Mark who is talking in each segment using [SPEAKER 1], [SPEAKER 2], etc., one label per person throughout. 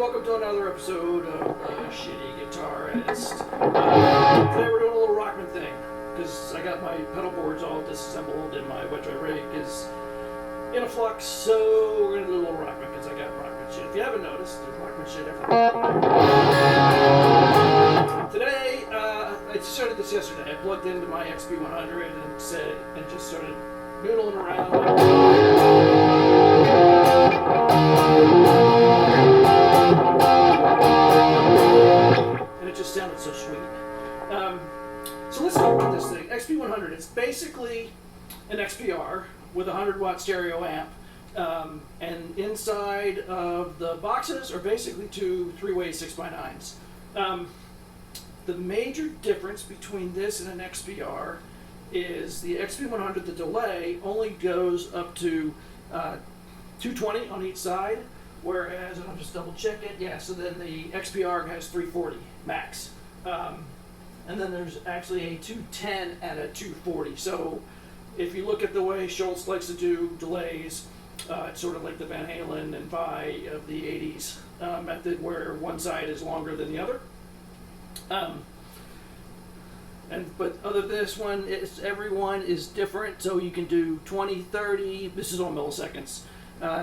[SPEAKER 1] welcome to another episode of Shitty Guitarist. Today we're doing a little Rockman thing, because I got my pedal boards all disassembled and my wet dry rig is in a flux, so we're going to do a little Rockman, because I got Rockman shit. If you haven't noticed, there's Rockman shit everywhere. Today, I started this yesterday. I plugged into my XP100 and just started noodling around. And it just sounded so sweet. So let's talk about this thing. XP100, it's basically an XPR with a 100-watt stereo amp. And inside of the boxes are basically two 3-way 6x9s. The major difference between this and an XPR is the XP100, the delay only goes up to 220 on each side, whereas, and I'll just double check it, yeah, so then the XPR has 340 max. And then there's actually a 210 and a 240. So if you look at the way Schultz likes to do delays, it's sort of like the Van Halen and Vi of the 80s method, where one side is longer than the other. But other than this one, everyone is different, so you can do 20, 30, this is all milliseconds,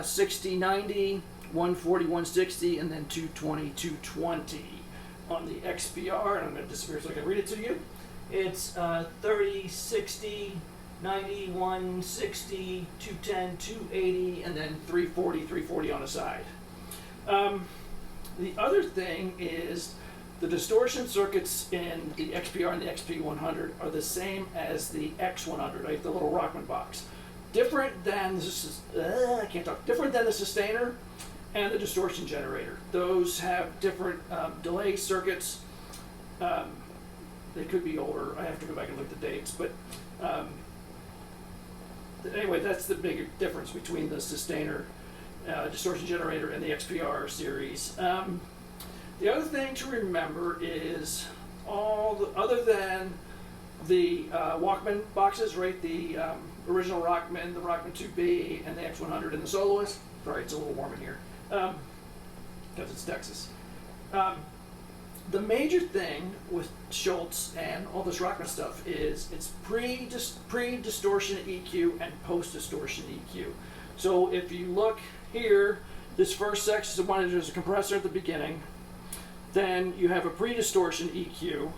[SPEAKER 1] 60, 90, 140, 160, and then 220, 220 on the XPR, and I'm going to disappear so I can read it to you. It's 30, 60, 90, 160, 210, 280, and then 340, 340 on the side. The other thing is the distortion circuits in the XPR and the XP100 are the same as the X100, right? The little Rockman box. Different than different than the Sustainor and the distortion generator. Those have different delay circuits. They could be older. I have to go back and look at the dates, but anyway, that's the big difference between the Sustainor distortion generator and the XPR series. The other thing to remember is other than the Walkman boxes, right? The original Rockman, the Rockman 2B, and the X100 and the Soloist. Sorry, it's a little warm in here because it's Texas. The major thing with Schultz and all this Rockman stuff is it's pre-distortion EQ and post-distortion EQ. So if you look here, this first section is the one that there's a compressor at the beginning. Then you have a pre-distortion EQ.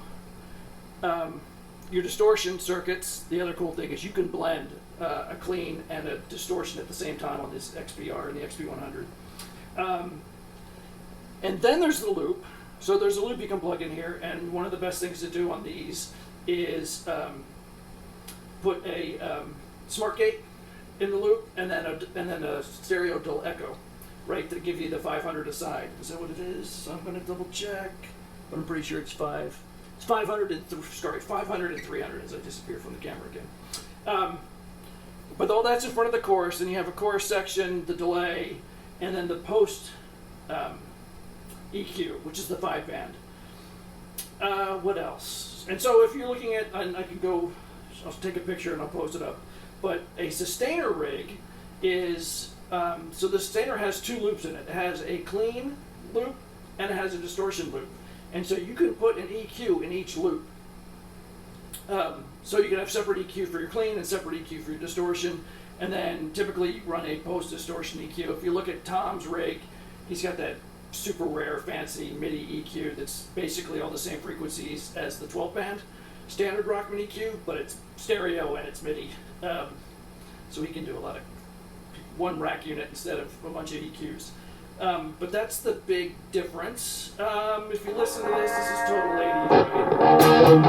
[SPEAKER 1] Your distortion circuits, the other cool thing is you can blend a clean and a distortion at the same time on this XPR and the XP100. And then there's the loop. So there's a loop you can plug in here, and one of the best things to do on these is put a smart gate in the loop and then a stereo dual echo, right, to give you the 500 aside. Is that what it is? I'm going to double check, but I'm pretty sure it's 5. It's 500 and 300 as I disappear from the camera again. But all that's in front of the chorus, and you have a chorus section, the delay, and then the post EQ, which is the 5-band. What else? And so if you're looking at, and I'll take a picture and I'll post it up, but a Sustainor rig is, so the Sustainor has two loops in it. It has a clean loop and it has a distortion loop. And so you can put an EQ in each loop. So you can have separate EQ for your clean and separate EQ for your distortion. And then typically you run a post-distortion EQ. If you look at Tom's rig, he's got that super rare fancy MIDI EQ that's basically all the same frequencies as the 12-band standard Rockman EQ, but it's stereo and it's MIDI. So he can do a lot of one rack unit instead of a bunch of EQs. But that's the big difference. If you listen to this is total 80s,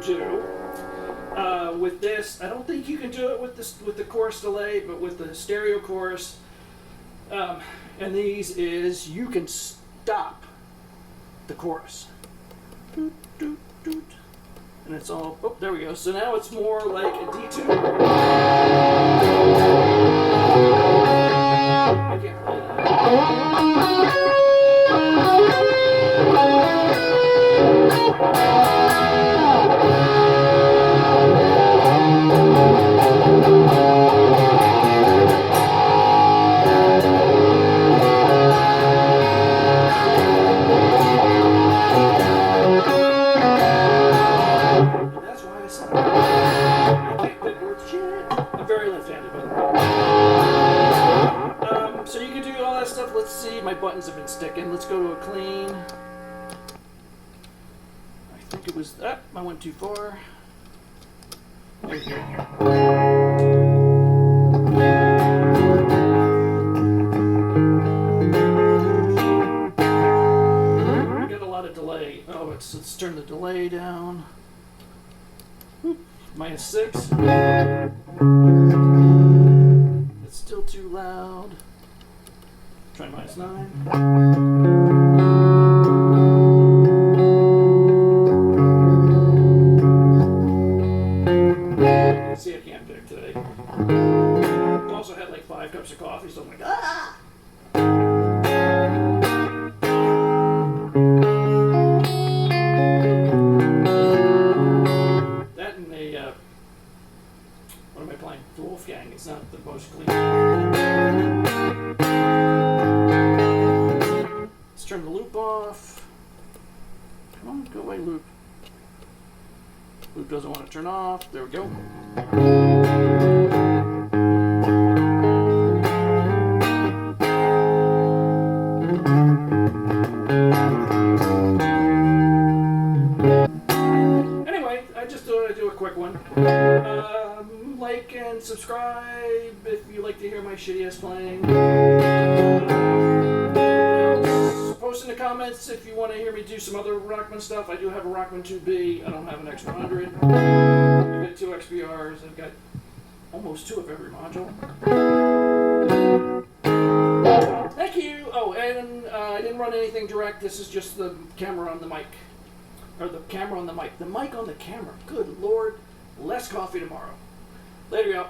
[SPEAKER 1] do with this, I don't think you can do it with this with the chorus delay, but with the stereo chorus and these is you can stop the chorus. Doot, doot, doot. And it's all, oh, there we go. So now it's more like a D2. I can't play that. That's why I said I can't pick words. Shit. I'm very left-handed, by the way. So you can do all that stuff. Let's see. My buttons have been sticking. Let's go to a clean. I think it was that. I went too far. There you go. Delay. Oh, let's turn the delay down. -6. It's still too loud. Try -9. See, I can't pick today. Also had like 5 cups of coffee, so I'm like, ah! What am I playing? The Wolfgang. It's not the most clean. Let's turn the loop off. Come on, go away, loop. Loop doesn't want to turn off. There we go. Anyway, I just thought I'd do a quick one. Like and subscribe if you like to hear my shitty ass playing. Post in the comments if you want to hear me do some other Rockman stuff. I do have a Rockman 2B. I don't have an X100. I've got 2 XPRs. I've got almost 2 of every module. Thank you. Oh, and I didn't run anything direct. This is just the camera on the mic. Or the camera on the mic. The mic on the camera. Good Lord. Less coffee tomorrow. Later, y'all.